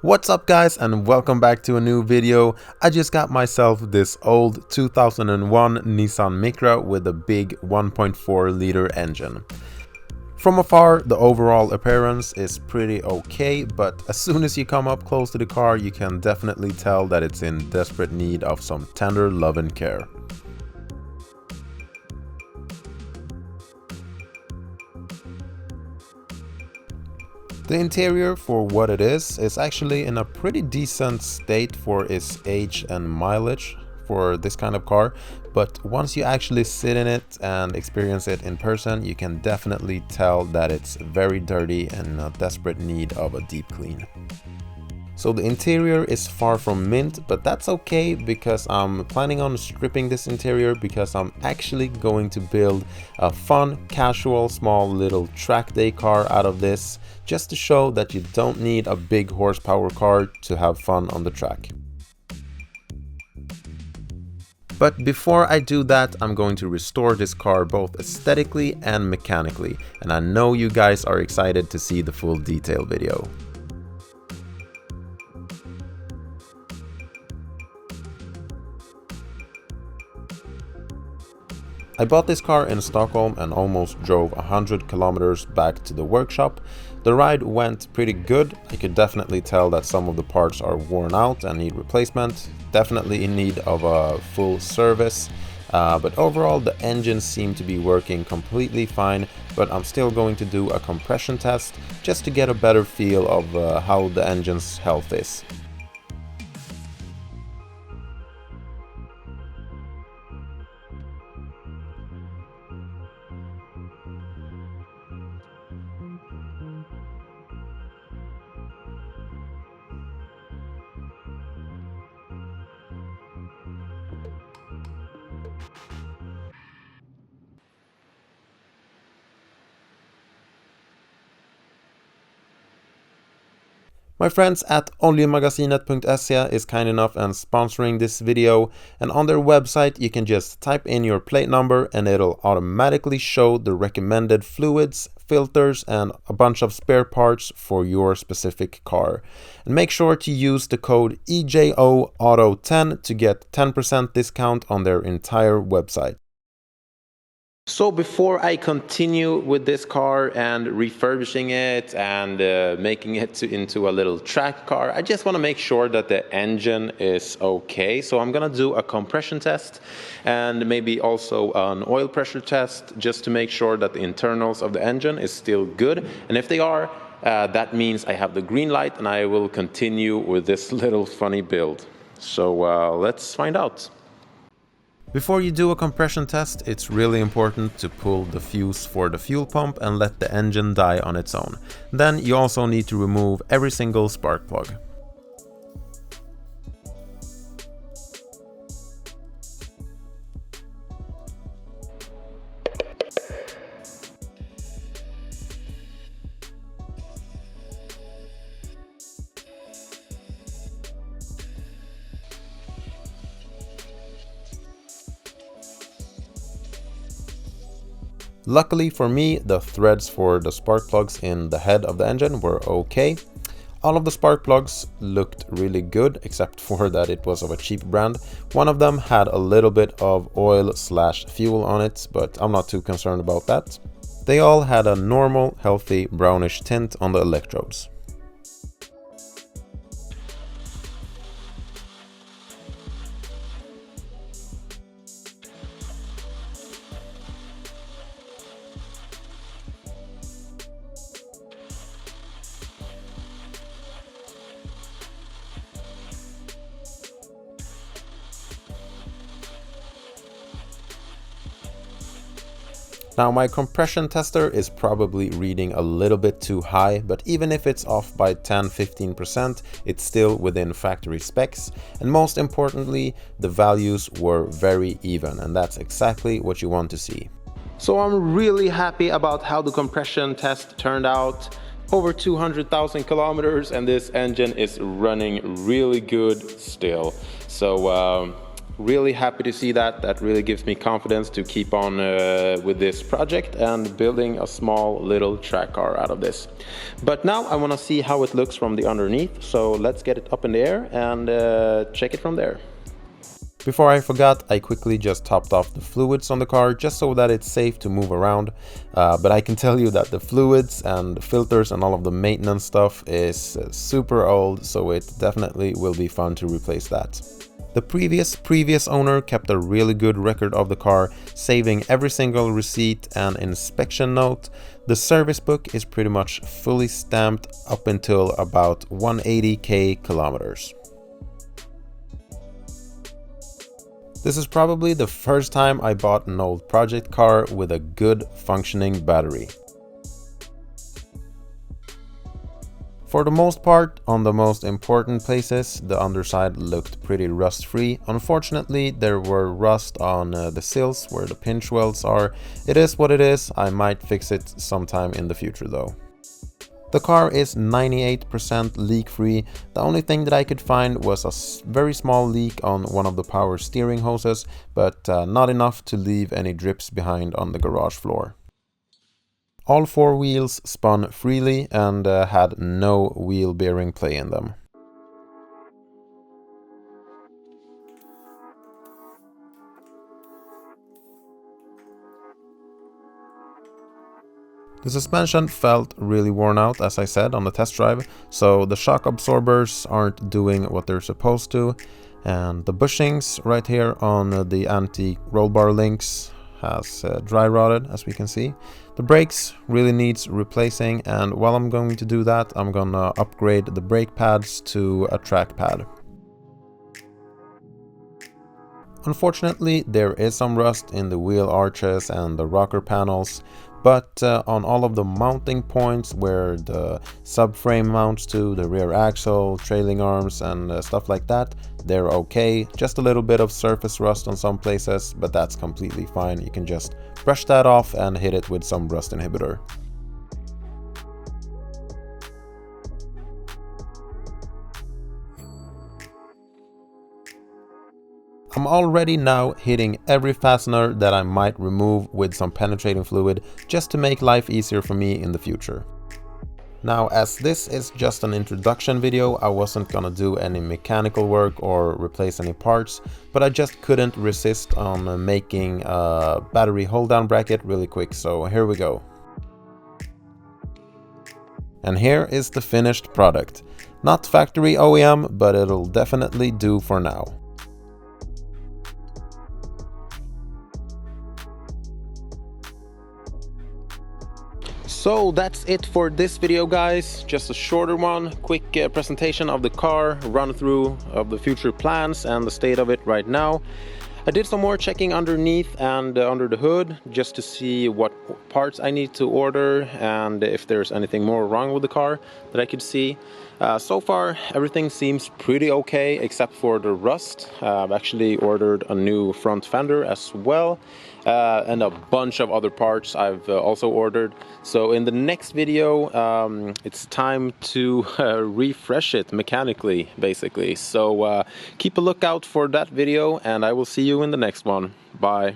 What's up guys, and welcome back to a new video. I just got myself this old 2001 Nissan Micra with a big 1.4 liter engine. From afar, the overall appearance is pretty okay, but as soon as you come up close to the car, you can definitely tell that it's in desperate need of some tender love and care. The interior, for what it is actually in a pretty decent state for its age and mileage for this kind of car, but once you actually sit in it and experience it in person, you can definitely tell that it's very dirty and in a desperate need of a deep clean. So the interior is far from mint, but that's okay because I'm planning on stripping this interior because I'm actually going to build a fun, casual, small little track day car out of this, just to show that you don't need a big horsepower car to have fun on the track. But before I do that, I'm going to restore this car both aesthetically and mechanically, and I know you guys are excited to see the full detail video. I bought this car in Stockholm and almost drove 100 kilometers back to the workshop. The ride went pretty good. I could definitely tell that some of the parts are worn out and need replacement. Definitely in need of a full service. But overall the engine seemed to be working completely fine, but I'm still going to do a compression test just to get a better feel of how the engine's health is. My friends at oljemagasinet.se is kind enough and sponsoring this video, and on their website you can just type in your plate number and it'll automatically show the recommended fluids, filters and a bunch of spare parts for your specific car. And make sure to use the code EJOAUTO10 to get 10% discount on their entire website. So before I continue with this car and refurbishing it and making it into a little track car, I just want to make sure that the engine is okay. So I'm gonna do a compression test and maybe also an oil pressure test just to make sure that the internals of the engine is still good. And if they are, that means I have the green light and I will continue with this little funny build. So let's find out. Before you do a compression test, it's really important to pull the fuse for the fuel pump and let the engine die on its own. Then you also need to remove every single spark plug. Luckily for me, the threads for the spark plugs in the head of the engine were okay. All of the spark plugs looked really good, except for that it was of a cheap brand. One of them had a little bit of oil/fuel on it, but I'm not too concerned about that. They all had a normal, healthy brownish tint on the electrodes. Now my compression tester is probably reading a little bit too high, but even if it's off by 10-15%, it's still within factory specs, and most importantly, the values were very even, and that's exactly what you want to see. So I'm really happy about how the compression test turned out. Over 200,000 kilometers and this engine is running really good still. So really happy to see that. That really gives me confidence to keep on with this project and building a small little track car out of this. But now I want to see how it looks from the underneath, so let's get it up in the air and check it from there. Before I forgot, I quickly just topped off the fluids on the car just so that it's safe to move around. But I can tell you that the fluids and filters and all of the maintenance stuff is super old, so it definitely will be fun to replace that. The previous owner kept a really good record of the car, saving every single receipt and inspection note. The service book is pretty much fully stamped up until about 180k kilometers. This is probably the first time I bought an old project car with a good functioning battery. For the most part, on the most important places, the underside looked pretty rust-free. Unfortunately, there were rust on the sills where the pinch welds are. It is what it is. I might fix it sometime in the future though. The car is 98% leak-free. The only thing that I could find was a very small leak on one of the power steering hoses, but not enough to leave any drips behind on the garage floor. All four wheels spun freely and had no wheel bearing play in them. The suspension felt really worn out, as I said, on the test drive, so the shock absorbers aren't doing what they're supposed to, and the bushings right here on the anti-roll bar links has dry rotted, as we can see. The brakes really needs replacing, and while I'm going to do that, I'm gonna upgrade the brake pads to a track pad. Unfortunately, there is some rust in the wheel arches and the rocker panels, but on all of the mounting points where the subframe mounts to, the rear axle, trailing arms and stuff like that, they're okay. Just a little bit of surface rust on some places, but that's completely fine. You can just brush that off and hit it with some rust inhibitor. I'm already now hitting every fastener that I might remove with some penetrating fluid just to make life easier for me in the future. Now, as this is just an introduction video, I wasn't gonna do any mechanical work or replace any parts, but I just couldn't resist on making a battery hold down bracket really quick, so here we go. And here is the finished product. Not factory OEM, but it'll definitely do for now. So that's it for this video, guys. Just a shorter one, quick presentation of the car, run through of the future plans and the state of it right now. I did some more checking underneath and under the hood just to see what parts I need to order and if there's anything more wrong with the car that I could see. So far everything seems pretty okay except for the rust. I've actually ordered a new front fender as well, and a bunch of other parts I've also ordered. So in the next video it's time to refresh it mechanically, basically. So keep a lookout for that video and I will see you in the next one. Bye.